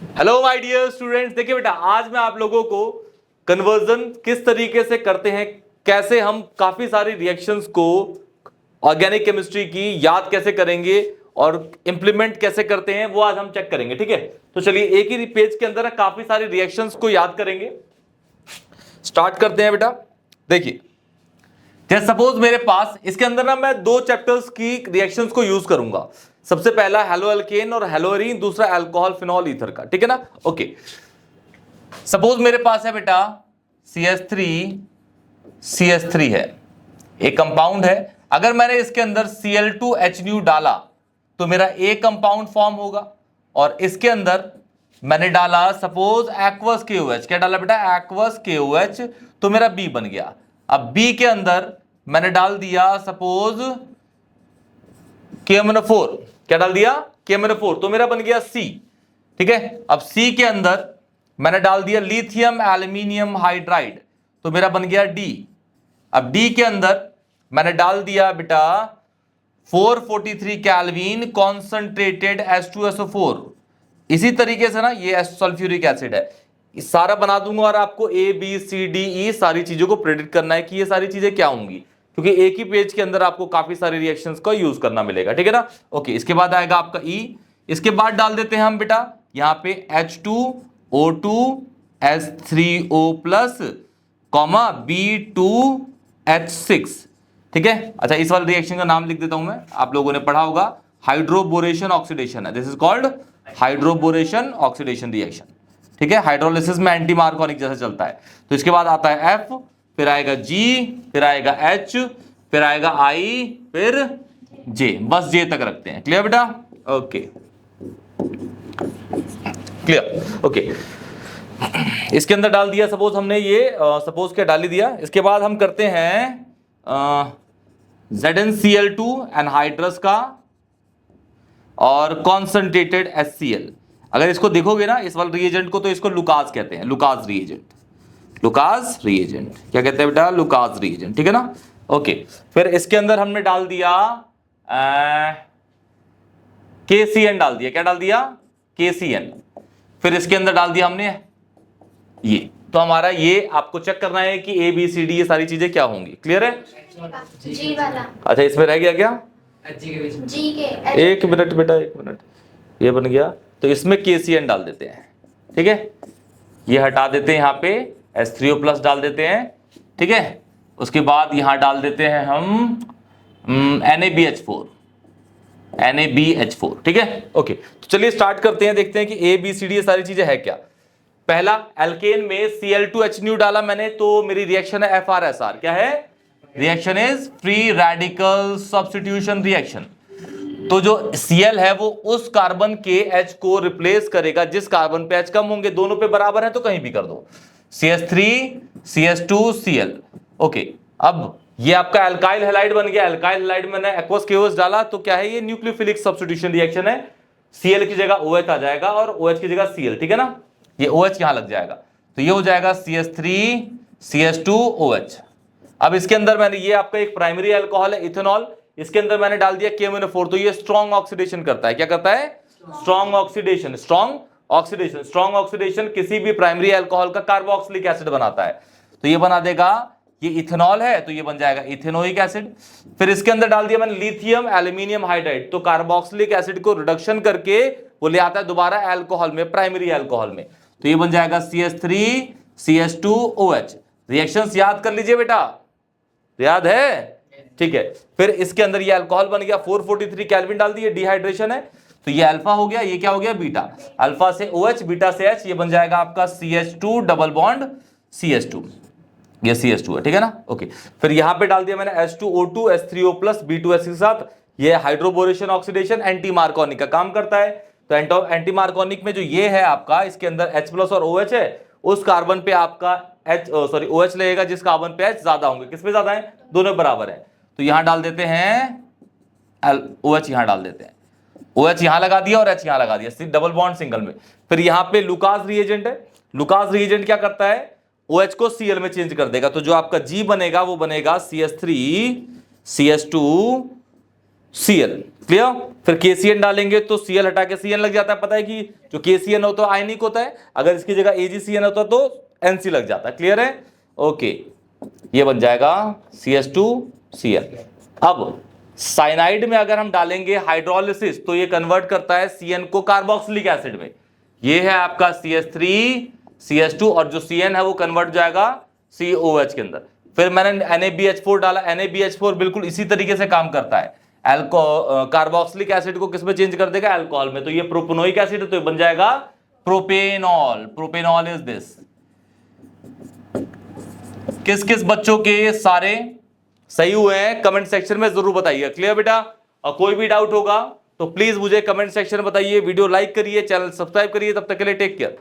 Hello my dear students, देखिए बेटा, आज मैं आप लोगों को कन्वर्जन किस तरीके से करते हैं, कैसे हम काफी सारी रिएक्शंस को ऑर्गेनिक केमिस्ट्री की याद कैसे करेंगे और इंप्लीमेंट कैसे करते हैं, वो आज हम चेक करेंगे। ठीक है, तो चलिए एक ही पेज के अंदर काफी सारी रिएक्शंस को याद करेंगे। स्टार्ट करते हैं बेटा। देखिए, जैसे सपोज मेरे पास इसके अंदर ना मैं दो चैप्टर्स की रिएक्शंस को यूज करूंगा। सबसे पहला हेलो एल्केन और हेलो एरीन, दूसरा अल्कोहल फिनॉल ईथर का। ठीक है ना, ओके। सपोज मेरे पास है बेटा CH3 CH3 है, एक कंपाउंड है। अगर मैंने इसके अंदर Cl2H डाला तो मेरा एक कंपाउंड फॉर्म होगा, और इसके अंदर मैंने डाला सपोज एक्वस KOH। क्या डाला बेटा? एक्वस KOH, तो मेरा B बन गया। अब B के अंदर मैंने डाल दिया सपोज KMnO4। क्या डाल दिया? KMnO4, तो मेरा बन गया C। ठीक है, अब C के अंदर मैंने डाल दिया लिथियम एल्यूमिनियम हाइड्राइड, तो मेरा बन गया D। अब D के अंदर मैंने डाल दिया बेटा 443 केल्विन कॉन्सेंट्रेटेड H2SO4। इसी तरीके से ना ये सल्फ्यूरिक एसिड है, सारा बना दूंगा और आपको ABCDE सारी चीजों को प्रेडिक्ट करना है कि ये सारी चीजें क्या होंगी, क्योंकि एक ही पेज के अंदर आपको काफी सारी रिएक्शंस का यूज करना मिलेगा। ठीक है ना, ओके। इसके बाद आएगा आपका E। इसके बाद डाल देते हैं हम बेटा यहां पे H2O2 H3O plus comma B2H6। ठीक है, अच्छा, इस वाले रिएक्शन का नाम लिख देता हूं मैं, आप लोगों ने पढ़ा होगा, हाइड्रोबोरेशन ऑक्सीडेशन है। This is called hydroboration oxidation reaction. ठीक है, हाइड्रोलिसिस में एंटी मार्कोनिक जैसा चलता है। तो इसके बाद आता है F, फिर आएगा G, फिर आएगा H, फिर आएगा I, फिर J। बस J तक रखते हैं। क्लियर बेटा? Okay, clear, okay. इसके अंदर डाल दिया सपोज हमने ये, सपोज क्या डाल ही दिया। इसके बाद हम करते हैं ZnCl2 एनहाइड्रस का और कॉन्सेंट्रेटेड HCl। अगर इसको देखोगे ना इस वाले रिएजेंट को, तो इसको लुकास कहते हैं, लुकास रिएजेंट। लुकास रिएजेंट क्या कहते हैं बेटा? Lucas reagent. ठीक है ना, ओके। फिर इसके अंदर हमने डाल दिया KCN डाल दिया। क्या डाल दिया? KCN। फिर इसके अंदर डाल दिया हमने ये। तो हमारा ये आपको चेक करना है कि ABCD ये सारी चीजें क्या होंगी। क्लियर है? जी वाला। अच्छा, इसमें रह गया क्या? जी के एक मिनट बेटा, एक मिनट, ये बन गया। तो इसमें KCN डाल देते हैं। ठीक है, ये हटा देते हैं, यहाँ पे H3O प्लस डाल देते हैं। ठीक है, उसके बाद यहां डाल देते हैं हम NaBH4। ठीक है, ओके। तो चलिए स्टार्ट करते हैं, देखते हैं कि ABCD ये सारी चीजें है क्या। पहला, एल्केन में Cl2H डाला मैंने, तो मेरी रिएक्शन है FrSR। क्या है? Reaction is free radical substitution reaction. तो जो Cl है वो उस कार्बन के H को रिप्लेस करेगा जिस कार्बन पे H कम होंगे। दोनों पे बराबर है तो कहीं भी कर दो, CH3 CH2 Cl। ओके, अब ये आपका एल्काइल हैलाइड बन गया। एल्काइल हैलाइड में मैंने एक्वस KOH डाला, तो क्या है? ये न्यूक्लियोफिलिक सब्स्टिट्यूशन रिएक्शन है। Cl की जगह OH आ जाएगा और OH की जगह Cl। ठीक है ना, ये OH यहां लग जाएगा, तो ये हो जाएगा CH3 CH2 OH। अब इसके अंदर मैंने, ये आपका एक प्राइमरी अल्कोहल है इथेनॉल, इसके अंदर मैंने डाल दिया KMnO4। तो ये स्ट्रॉन्ग ऑक्सीडेशन करता है। क्या करता है? Strong oxidation. Strong oxidation, strong oxidation किसी भी प्राइमरी अल्कोहल का कार्बोक्सिलिक एसिड बनाता है। तो ये बना देगा, ये इथेनॉल है तो ये बन जाएगा इथेनोइक एसिड। फिर इसके अंदर डाल दिया मैंने लिथियम एल्यूमिनियम हाइड्राइड, तो कार्बोक्सिलिक एसिड को रिडक्शन करके वो ले आता है दोबारा अल्कोहल में, प्राइमरी अल्कोहल में। तो ये बन जाएगा CH3 CH2 OH। रिएक्शंस याद कर लीजिए बेटा, याद है? ठीक है। फिर इसके अंदर ये अल्कोहल बन गया, 443 केल्विन डाल दिए, डिहाइड्रेशन है, तो ये अल्फा हो गया, ये क्या हो गया? बीटा। अल्फा से OH, बीटा से H, ये बन जाएगा आपका CH2 डबल बॉन्ड CH2। ये CH2 है। ठीक है ना, ओके। फिर यहां पे डाल दिया मैंने H2O2 H3O प्लस B2H के साथ। ये हाइड्रोबोरेशन ऑक्सीडेशन एंटी मार्कोनिक का काम करता है। तो एंटी मार्कोनिक में जो ये है आपका, इसके अंदर H प्लस और OH है, उस कार्बन पे आपका OH लगेगा जिस कार्बन पे H ज्यादा होंगे। किस पे ज्यादा है? दोनों बराबर है। तो यहां डाल देते हैं OH, यहां डाल देते हैं OH, यहां लगा दिया और H यहां लगा दिया, डबल बॉन्ड सिंगल में। फिर यहां पे लुकास रिएजेंट है। लुकास रिएजेंट क्या करता है? OH को Cl में चेंज कर देगा। तो जो आपका G बनेगा वो बनेगा CH3 CH2 Cl, क्लियर। फिर KCN डालेंगे तो Cl हटा के CN लग जाता है। पता है कि जो KCN होता है आयनिक होता है, अगर इसकी जगह AgCN होता तो NC लग जाता है। क्लियर है? ओके, ये बन जाएगा CH2Cl। अब साइनाइड में अगर हम डालेंगे हाइड्रोलिसिस तो ये कन्वर्ट करता है CN को कार्बोक्सिलिक एसिड में। ये है आपका CH3CH2 और जो CN है वो कन्वर्ट जाएगा COH के अंदर। फिर मैंने NaBH4 डाला, NaBH4 बिल्कुल इसी तरीके से काम करता है। कार्बोक्सिलिक एसिड को किस में चेंज कर देगा? अल्कोहल में। तो ये प्रोपेनोइक एसिड है तो ये बन जाएगा प्रोपेनॉल। Propanol is this. किस किस बच्चों के सारे सही हुए हैं कमेंट सेक्शन में जरूर बताइए। क्लियर बेटा? और कोई भी डाउट होगा तो प्लीज मुझे कमेंट सेक्शन में बताइए। वीडियो लाइक करिए, चैनल सब्सक्राइब करिए। तब तक के लिए टेक केयर।